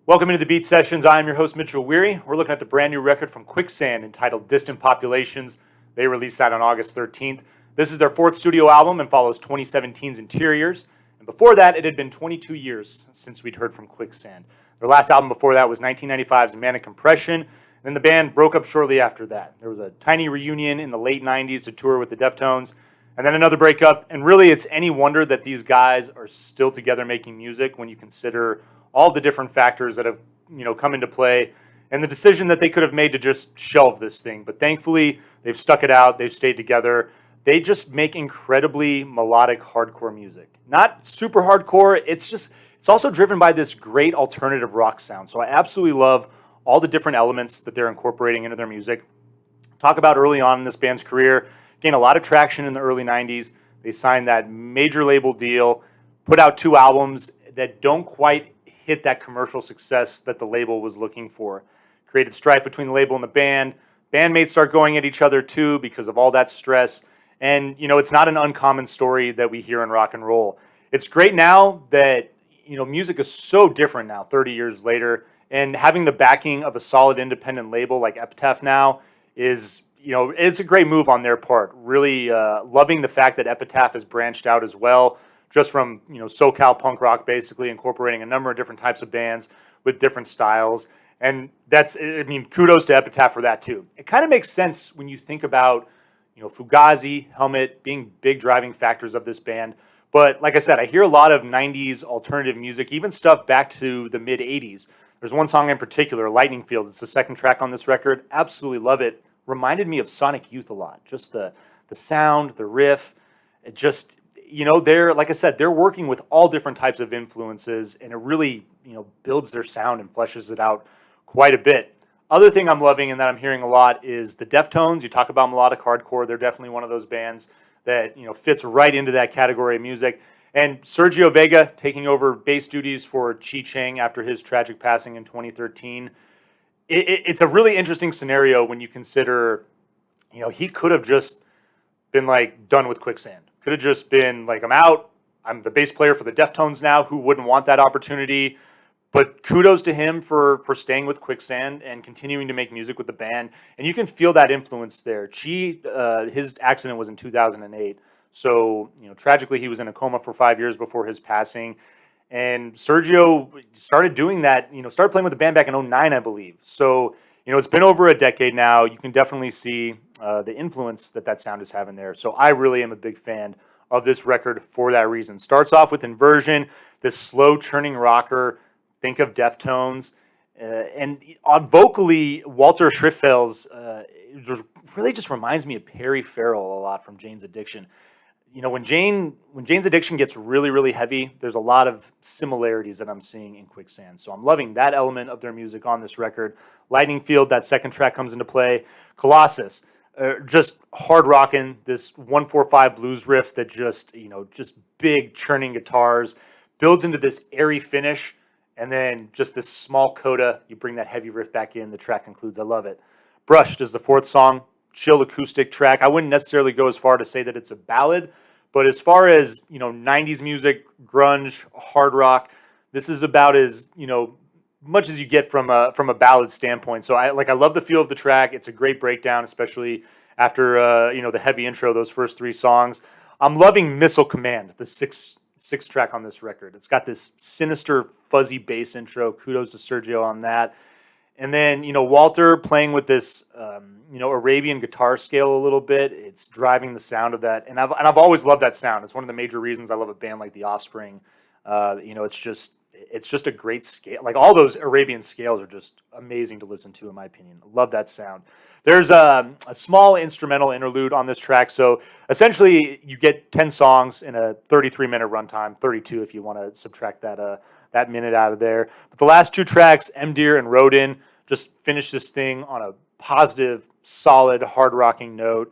Welcome into the Beat Sessions. I am your host, Mitchell Weary. We're looking at the brand new record from Quicksand entitled Distant Populations. They released that on August 13th. This is their fourth studio album and follows 2017's Interiors. And before that, it had been 22 years since we'd heard from Quicksand. Their last album before that was 1995's Manic Compression. And then the band broke up shortly after that. There was a tiny reunion in the late 90s to tour with the Deftones, and then another breakup. And really, it's any wonder that these guys are still together making music when you consider all the different factors that have come into play and the decision that they could have made to just shelve this thing. But thankfully, they've stuck it out. They've stayed together. They just make incredibly melodic hardcore music. Not super hardcore. It's also driven by this great alternative rock sound. So I absolutely love all the different elements that they're incorporating into their music. Talk about early on in this band's career, gained a lot of traction in the early 90s. They signed that major label deal, put out 2 albums that don't quite hit that commercial success that the label was looking for. Created strife between the label and the band. Bandmates start going at each other too because of all that stress. And it's not an uncommon story that we hear in rock and roll. It's great now that music is so different now 30 years later, and having the backing of a solid independent label like Epitaph now is it's a great move on their part. Really loving the fact that Epitaph has branched out as well, just from SoCal punk rock, basically incorporating a number of different types of bands with different styles. And kudos to Epitaph for that too. It kind of makes sense when you think about Fugazi, Helmet being big driving factors of this band. But like I said, I hear a lot of 90s alternative music, even stuff back to the mid 80s. There's one song in particular, Lightning Field. It's the second track on this record. Absolutely love it. Reminded me of Sonic Youth a lot. Just the sound, the riff, it just they're, like I said, they're working with all different types of influences, and it really builds their sound and fleshes it out quite a bit. Other thing I'm loving and that I'm hearing a lot is the Deftones. You talk about melodic hardcore, they're definitely one of those bands that fits right into that category of music. And Sergio Vega taking over bass duties for Chi Chang after his tragic passing in 2013. It's a really interesting scenario when you consider he could have just been done with Quicksand. Could have just been I'm out. I'm the bass player for the Deftones now. Who wouldn't want that opportunity? But kudos to him for staying with Quicksand and continuing to make music with the band. And you can feel that influence there. His accident was in 2008. So, tragically, he was in a coma for 5 years before his passing. And Sergio started doing that, started playing with the band back in 2009, I believe. So, it's been over a decade now. You can definitely see the influence that sound is having there. So I really am a big fan of this record for that reason. Starts off with Inversion, this slow churning rocker. Think of Deftones. And on vocally, Walter Schriftfels really just reminds me of Perry Farrell a lot from Jane's Addiction. When Jane's Addiction gets really, really heavy, there's a lot of similarities that I'm seeing in Quicksand. So I'm loving that element of their music on this record. Lightning Field, that second track comes into play. Colossus, just hard rocking, this 1/4/5 blues riff that just big churning guitars, builds into this airy finish, and then just this small coda, you bring that heavy riff back in, the track concludes. I love it. Brushed is the fourth song, chill acoustic track. I wouldn't necessarily go as far to say that it's a ballad, but as far as 90s music, grunge, hard rock, this is about as much as you get from a ballad standpoint. So I love the feel of the track. It's a great breakdown, especially after the heavy intro, those first 3 songs. I'm loving Missile Command, the sixth track on this record. It's got this sinister fuzzy bass intro. Kudos to Sergio on that. And then Walter playing with this Arabian guitar scale a little bit. It's driving the sound of that, and I've always loved that sound. It's one of the major reasons I love a band like The Offspring. It's just a great scale. All those Arabian scales are just amazing to listen to, in my opinion. Love that sound. There's a small instrumental interlude on this track. So essentially, you get 10 songs in a 33-minute runtime, 32 if you want to subtract that minute out of there. But the last 2 tracks, M. Deer and Rodin, just finish this thing on a positive, solid, hard-rocking note.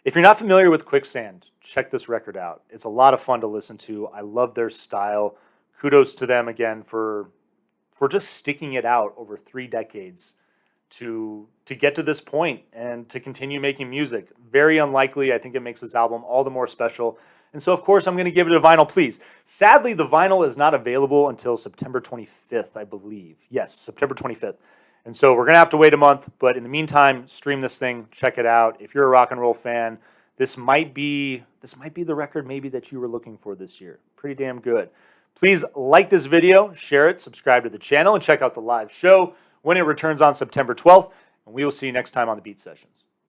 If you're not familiar with Quicksand, check this record out. It's a lot of fun to listen to. I love their style. Kudos to them again for just sticking it out over 3 decades to get to this point and to continue making music. Very unlikely. I think it makes this album all the more special. And so, of course, I'm going to give it a vinyl, please. Sadly, the vinyl is not available until September 25th, I believe. Yes, September 25th. And so we're going to have to wait a month. But in the meantime, stream this thing. Check it out. If you're a rock and roll fan, this might be the record maybe that you were looking for this year. Pretty damn good. Please like this video, share it, subscribe to the channel, and check out the live show when it returns on September 12th. And we will see you next time on the Beat Sessions.